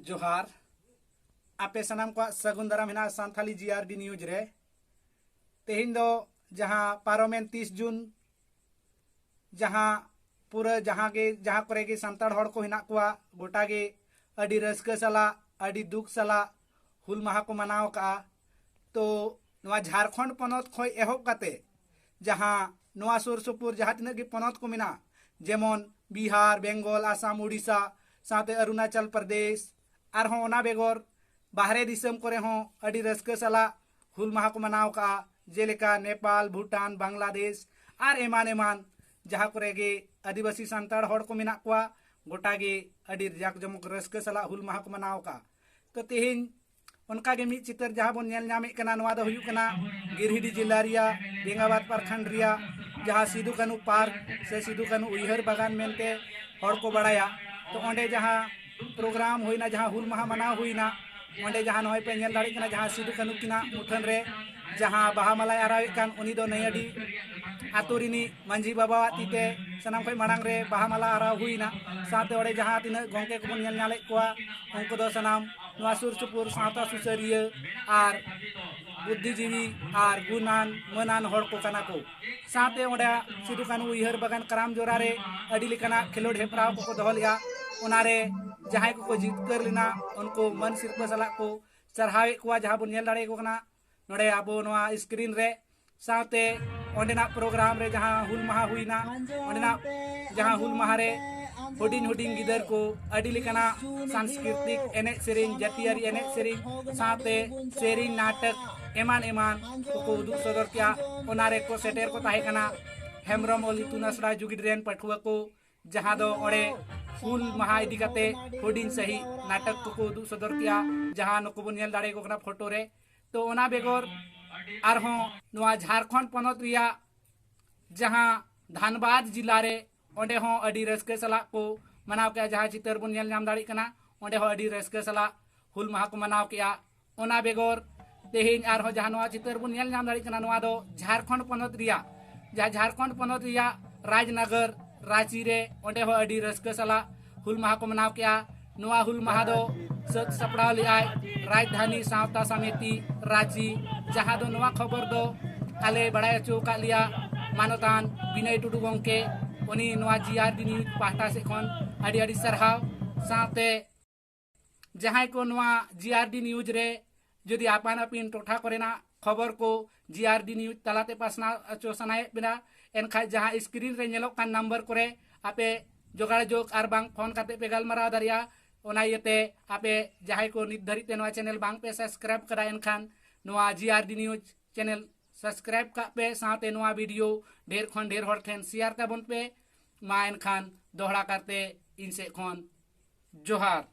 जोहार आपे सनाम को सगुन दाराम हेना सानथाली जीआरडी न्यूज रे तेहिन दो जहां पारोमेन 30 जून जहां पूरा जहां करे गे सांताड़ हड़ को हेना कुआ गोटा गे अडी रस्का सला अडी दुख सला हुल माहा को मनाव का तो नवा झारखंड पनत खोय एहब काते जहां नवा सुर सुपुर जहां तिना गे पनत को मिना जेमन बिहार बेंगल आसाम उड़ीसा साथे अरुणाचल प्रदेश आरहों ओना बेगोर बाहरे दिसम करे हों अडी रस्का सला हुल माहा को मनाव का जेलेका नेपाल भूटान बांग्लादेश आर एमान एमान जहां करे गे आदिवासी सांताड़ हड़ को मेना कुआ गोटा गे अडी जाक जमक रस्का सला हुल माहा को मनाव का तो तेहिन उनका गे मिट चितर जहां बन नेल नामे कना नवा दो हुयु कना गिरहिडी जिला रिया बेंगाबाद प्रखंड रिया जहां सिदु कानू पार्क से सिदु कानू उयहर बागान मेनते हड़ को बड़ाया तो ओंडे जहां प्रोग्राम होइना जहां हुल माहा मनाव होइना ओंडे जहां नय पे नेल दाड़ी कना जहां सिदु कानू किना मुठन रे जहां बाहा माला आरावे कान उनी दो नयडी आतुरिनी मांझी बाबा तीते सनाम खय मांग रे बाहा माला आराव हुइना साथे ओडे जहां तिना गोंके को नेल नाले कोआ उनको दो सनाम नवा सुर सुपुर सावता सुसरिया आर बुद्धिजीवी आर गुनान मनान हड़ को कना को साथे ओडे सिदु कानू उयहर बागान कराम जोरा रे अडी लेकाना खेलोड हेपराव को दोहलिया उनारे जहां को जितकर लेना उनको मन सिरप सला को चढ़ावे को जहां बन नेल दाड़े को कना नोडे आबो नवा स्क्रीन रे साथे ओंडेना प्रोग्राम रे जहां हुल माहा हुइना ओंडेना जहां हुल माहा रे हुडिंग हुडिंग गिदर को अडी लेकाना सांस्कृतिक एने सेरिंग जातियारी एने सेरिंग साथे सेरिंग नाटक एमान एमान को उदुग सदर किया ओनारे को सेटेर को ताहे कना हेमरम ओली तुनासड़ा जुगिड्रेन पठुआ को जहां दो ओडे हुल माहा इदी काते हुडिंग सही नाटक को उदुग सदर किया जहां नको बन नेल दाड़े को कना फोटो रे तो ओना बेगोर आरहों नवा झारखंड पनत रिया जहां धनबाद जिला रे ओंडे हों अडी रस्के सला को मनाव के जहां चितर बन नेल नाम दाड़ी कना ओंडे हो अडी रस्के सला हुल माहा को मनाव के ओना बेगोर तेहिन आरहों जहां नवा चितर बन नेल नाम दाड़ी कना नवा दो झारखंड पनत रिया जहां झारखंड पनत रिया राजनगर रांची रे ओंडे हो अडी रस्के सला हुल माहा को मनाव के नवा हुल माहा दो सत सपड़ाव लियाय राजधानी सावता समिति रांची जहां दो नवा खबर दो आले बड़ाय चो का लिया मानतान विनय टुडू गोंके उनी नवा जीआरडी न्यूज पाहटा से खन अडी अडी सरहाव साथे जहां को नवा जीआरडी न्यूज रे जदि आपान आपिन टोठा करेना खबर को जीआरडी न्यूज तलाते पासना चो सनाय बिना एनखा जहां स्क्रीन रे नेलो कान नंबर करे आपे जोगाड़ जोग आर बांग फोन काते पे गालमाराव दारिया ओना येते आपे जहां को नित धरिते नवा चैनल बांग पे सब्सक्राइब करा एनखान नवा जीआरडी न्यूज चैनल सब्सक्राइब का पे साथे नवा वीडियो ढेर खन ढेर हर ठेन शेयर ताबन पे मा एनखान दोहरा करते इनसे खन जोहार।